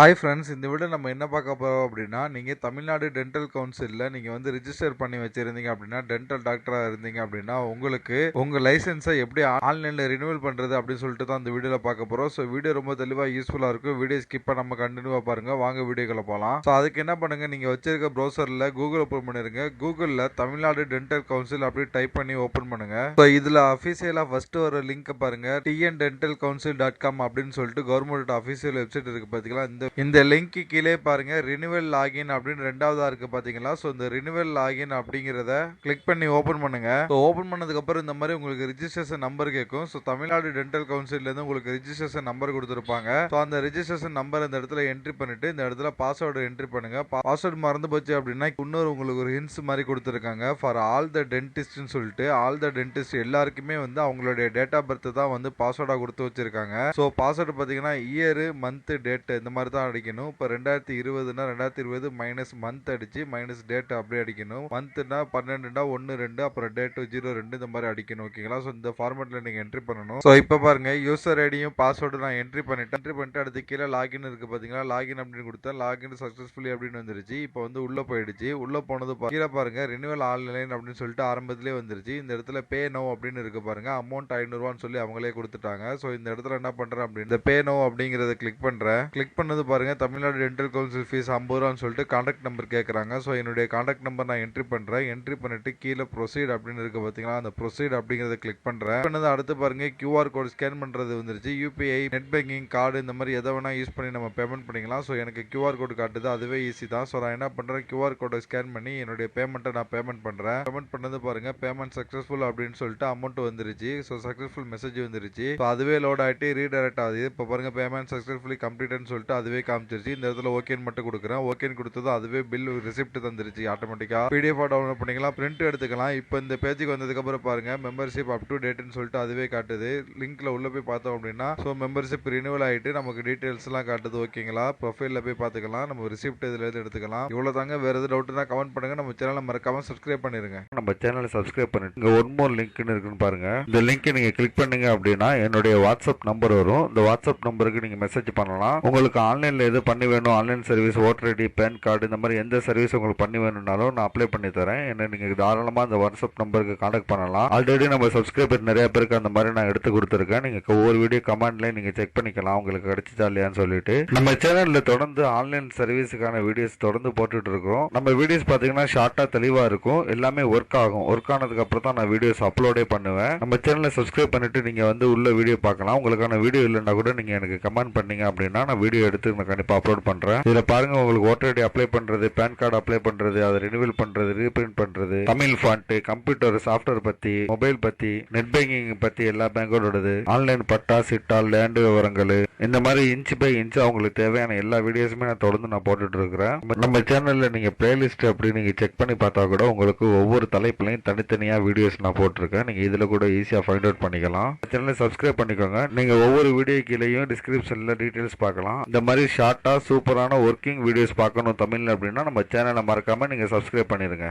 Hi friends, இந்த video நம்ம என்ன பார்க்க போகிறோம் அப்படின்னா, நீங்கள் தமிழ்நாடு டென்டல் கவுன்சிலில் நீங்கள் வந்து ரிஜிஸ்டர் பண்ணி வச்சுருந்தீங்க அப்படின்னா, டென்டல் டாக்டராக இருந்தீங்க அப்படின்னா, உங்களுக்கு உங்கள் லைசன்ஸை எப்படி ஆன்லைனில் ரினியூவல் பண்ணுறது அப்படின்னு சொல்லிட்டு தான் இந்த வீடியோவில் பார்க்க போகிறோம். ஸோ வீடியோ ரொம்ப தெளிவாக யூஸ்ஃபுல்லாக இருக்கும். வீடியோ ஸ்கிப் நம்ம கண்டினியூவாக பாருங்கள். வாங்க வீடியோக்களை போகலாம். ஸோ அதுக்கு என்ன பண்ணுங்கள், நீங்கள் வச்சிருக்க ப்ரௌசரில் கூகுள் ஓப்பன் பண்ணிடுங்க. கூகுளில் தமிழ்நாடு டென்டல் கவுன்சில் அப்படி டைப் பண்ணி ஓப்பன் பண்ணுங்கள். ஸோ இதில் அஃபீஷியலாக ஃபஸ்ட்டு ஒரு லிங்க்கை பாருங்கள். tndentalcouncil.com அப்படின்னு சொல்லிட்டு கவர்மெண்ட் அஃபீஷியல் வெப்சைட் இருக்குது. பார்த்தீங்களா, இந்த லிங்க்கு கீழே பாருங்க ரினிவல் லாகின் அப்படின்னு ரெண்டாவதா இருக்கு பாத்தீங்களா. ஸோ இந்த ரினிவல் லாகின் அப்படிங்கிறத கிளிக் பண்ணி ஓப்பன் பண்ணுங்க. ஸோ ஓப்பன் பண்ணதுக்கு அப்புறம் இந்த மாதிரி உங்களுக்கு ரிஜிஸ்ட்ரேஷன் நம்பர் கேட்கும். ஸோ தமிழ்நாடு டென்டல் கவுன்சில்ல இருந்து உங்களுக்கு ரிஜிஸ்ட்ரேஷன் நம்பர் கொடுத்துருப்பாங்க. ஸோ அந்த ரிஜிஸ்ட்ரேஷன் நம்பர் இந்த இடத்துல என்ட்ரி பண்ணிட்டு இந்த இடத்துல பாஸ்வேர்டு என்ட்ரி பண்ணுங்க. பாஸ்வேர்டு மறந்து போச்சு அப்படின்னா இன்னொரு உங்களுக்கு ஒரு ஹின்ஸ் மாதிரி கொடுத்துருக்காங்க. ஃபார் ஆல் த டென்டிஸ்ட்னு சொல்லிட்டு ஆல் த டென்டிஸ்ட் எல்லாருக்குமே வந்து அவங்களுடைய டேட் ஆஃப் பர்த் தான் வந்து பாஸ்வேர்டா கொடுத்து வச்சிருக்காங்க. ஸோ பாஸ்வேர்டு பார்த்தீங்கன்னா இயர், மந்த், டேட் இந்த மாதிரி தான் அடிக்கணும். இப்போ 2020னா 2020 மைனஸ் மந்த் அடிச்சு மைனஸ் டேட் அப்படியே அடிக்கணும். மந்த்னா 12 1 2 அப்புறம் டேட் 02 இந்த மாதிரி அடிக்கணும். ஓகேங்களா. ஸோ இந்த ஃபார்மேட்ல நீங்க என்ட்ரி பண்ணணும். ஸோ இப்போ பாருங்க, யூசர் ஐடியும் பாஸ்வேர்டு நான் என்ட்ரி பண்ணிட்டு அடுத்து கீழே லாகின் இருக்கு பாத்தீங்களா. லாகின் அப்படின்னு கொடுத்தா லாகின் சக்சஸ்ஃபுல்லி அப்படின்னு வந்துருச்சு. இப்போ வந்து உள்ள போயிடுச்சு. உள்ள போனது கீழே பாருங்க ரினிவல் ஆன்லைன் அப்படின்னு சொல்லிட்டு ஆரம்பத்திலே வந்துருச்சு. இந்த இடத்துல பே நோ அப்படின்னு இருக்கு பாருங்க. அமௌண்ட் 500 ரூபான்னு சொல்லி அவங்களே கொடுத்துட்டாங்க. ஸோ இந்த இடத்துல என்ன பண்றேன் அப்படின்னு இந்த பே நோ அப்படிங்கறத கிளிக் பண்றேன். கிளிக் பண்ணது பாருங்க, தமிழ்நாடு டென்டல் கவுன்சில் ஃபீஸ் 50 ரூபான்னு சொல்லிட்டு கான்டாக்ட் நம்பர் கேட்குறாங்க. ஸோ என்னுடைய கான்டாக்ட் நம்பர் நான் என்ட்ரி பண்ணுறேன். என்ட்ரி பண்ணிட்டு கீழே ப்ரொசீட் அப்படின்னு இருக்கு பார்த்தீங்களா. அந்த ப்ரொசீட் அப்படிங்கிறத கிளிக் பண்ணுறேன். பண்ணது அடுத்து பாருங்க கியூஆர் கோட் ஸ்கேன் பண்ணுறது வந்துருச்சு. யூபிஐ, நெட் பேங்கிங், கார்டு இந்த மாதிரி எதை வேணா யூஸ் பண்ணி நம்ம பேமெண்ட் பண்ணிக்கலாம். ஸோ எனக்கு கியூஆர் கோடு காட்டுது, அதுவே ஈஸி தான். ஸோ நான் என்ன பண்ணுறேன், கியூஆர் கோடை ஸ்கேன் பண்ணி என்னுடைய பேமெண்ட்டை நான் பேமெண்ட் பண்ணுறேன். பேமெண்ட் பண்ணது பாருங்க, பேமெண்ட் சக்ஸஸ்ஃபுல் அப்படின்னு சொல்லிட்டு அமௌண்ட் வந்துருச்சு. ஸோ சக்ஸஸ்ஃபுல் மெசேஜ் வந்துருச்சு. ஸோ அதுவே லோட் ஆகிட்டு ரீடைரக்ட் ஆகுது. இப்போ பாருங்க, பேமெண்ட் சக்ஸஸ்ஃபுல்லி கம்ப்ளீட்னு சொல்லிட்டு அதுவே காமிச்சிருச்சு. இந்த இடத்துல ஓகேன்னு மட்டும் கொடுக்குறேன். ஓகேன்னு கொடுத்தது அதுவே பில் ரிசிப்ட் தந்துருச்சு ஆட்டோமேட்டிக்கா. பிடிஎஃப் டவுன்லோட் பண்ணிக்கலாம், பிரிண்ட் எடுத்துக்கலாம். இப்போ இந்த பேஜுக்கு வந்ததுக்கு அப்புறம் பாருங்க, மெம்பர்ஷிப் அப் டு டேட்னு சொல்லிட்டு அதுவே காட்டுது. லிங்க்ல உள்ள போய் பார்த்தோம் அப்படின்னா ஸோ மெம்பர்ஷிப் ரினிவல் ஆகிட்டு நமக்கு டீடைல்ஸ் எல்லாம் காட்டுது. ஓகேங்களா. ப்ரொஃபைல்ல போய் பார்த்துக்கலாம். நம்ம ரிசிப்ட் இதுல இருந்து எடுத்துக்கலாம். இவ்வளவு தாங்க. வேற எதாவது டவுட்னா கமெண்ட் பண்ணுங்க. நம்ம சேனலை மறக்காம சப்ஸ்கிரைப் பண்ணிருங்க. நம்ம சேனலை சப்ஸ்கிரைப் பண்ணிட்டு இங்க ஒன் மோர் லிங்க்னு இருக்குன்னு பாருங்க. இந்த லிங்க் நீங்க கிளிக் பண்ணீங்க அப்படின்னா என்னுடைய வாட்ஸ்அப் நம்பர் வரும். இந்த வாட்ஸ்அப் நம்பருக்கு நீங்க மெசேஜ் பண்ணலாம். உங்களுக்கு ஆன்லைன்ல எது பண்ணி வேணும், online service, voter ID, PAN card இந்த மாதிரி எந்த சர்வீஸ் உங்களுக்கு பண்ணி வேணும்னாலும் நான் அப்ளை பண்ணி தரேன். என்ன நீங்க தாராளமா அந்த வாட்ஸ்அப் நம்பருக்கு கான்டாக்ட் பண்ணலாம். ஆல்ரெடி நம்ம சப்ஸ்கிரைபர் நிறைய பேருக்கு அந்த மாதிரி நான் எடுத்து கொடுத்துருக்கேன். நீங்க ஒவ்வொரு வீடியோ கமெண்ட்ல நீங்க செக் பண்ணிக்கலாம் உங்களுக்கு கிடைச்சதா இல்லையான்னு சொல்லிட்டு. நம்ம சேனல்ல தொடர்ந்து ஆன்லைன் சர்வீஸுக்கான வீடியோஸ் தொடர்ந்து போட்டுட்டு இருக்கோம். நம்ம வீடியோஸ் பாத்தீங்கன்னா ஷார்ட்டா தெளிவா இருக்கும். எல்லாமே ஒர்க் ஆகும். ஒர்க் ஆனதுக்கு அப்புறம் தான் நான் வீடியோஸ் அப்லோடே பண்ணுவேன். நம்ம சேனலை சப்ஸ்கிரைப் பண்ணிட்டு நீங்க வந்து உள்ள வீடியோ பார்க்கலாம். உங்களுக்கான வீடியோ இல்லைன்னா கூட நீங்க எனக்கு கமெண்ட் பண்ணீங்க அப்படின்னா நான் வீடியோ எடுத்து நான் கண்டிப்பா அப்லோட் பண்றேன். இதுல பாருங்க, உங்களுக்கு ஓட்டர் ஐடி அப்ளை பண்றது, பேன் கார்டு அப்ளை பண்றது, அதை ரினிவல் பண்றது, ரீபிரிண்ட் பண்றது, தமிழ் ஃபாண்ட், கம்ப்யூட்டர் சாஃப்ட்வேர் பத்தி, மொபைல் பத்தி, நெட் பேங்கிங் பத்தி எல்லா பேங்கோடது, ஆன்லைன் பட்டா, சிட்டா, லேண்ட் விவரங்கள் இந்த மாதிரி இன்ச் பை இன்ச் அவங்களுக்கு தேவையான எல்லா வீடியோஸுமே நான் தொடர்ந்து நான் போட்டுட்டு இருக்கிறேன். நம்ம சேனல்ல நீங்க பிளேலிஸ்ட் அப்படி நீங்க செக் பண்ணி பார்த்தா கூட உங்களுக்கு ஒவ்வொரு தலைப்புலையும் தனித்தனியா வீடியோஸ் நான் போட்டிருக்கேன். நீங்க இதுல கூட ஈஸியா ஃபைண்ட் அவுட் பண்ணிக்கலாம். சேனலை சப்ஸ்கிரைப் பண்ணிக்கோங்க. நீங்க ஒவ்வொரு வீடியோ கீழேயும் டிஸ்கிரிப்ஷன்ல டீடைல்ஸ் பார்க்கலாம். இந்த மாதிரி ஷார்ட்டா சூப்பரான ஒர்க்கிங் வீடியோஸ் பார்க்கணும் தமிழ்ல அப்படின்னா நம்ம சேனலை மறக்காம நீங்க சப்ஸ்கிரைப் பண்ணிருங்க.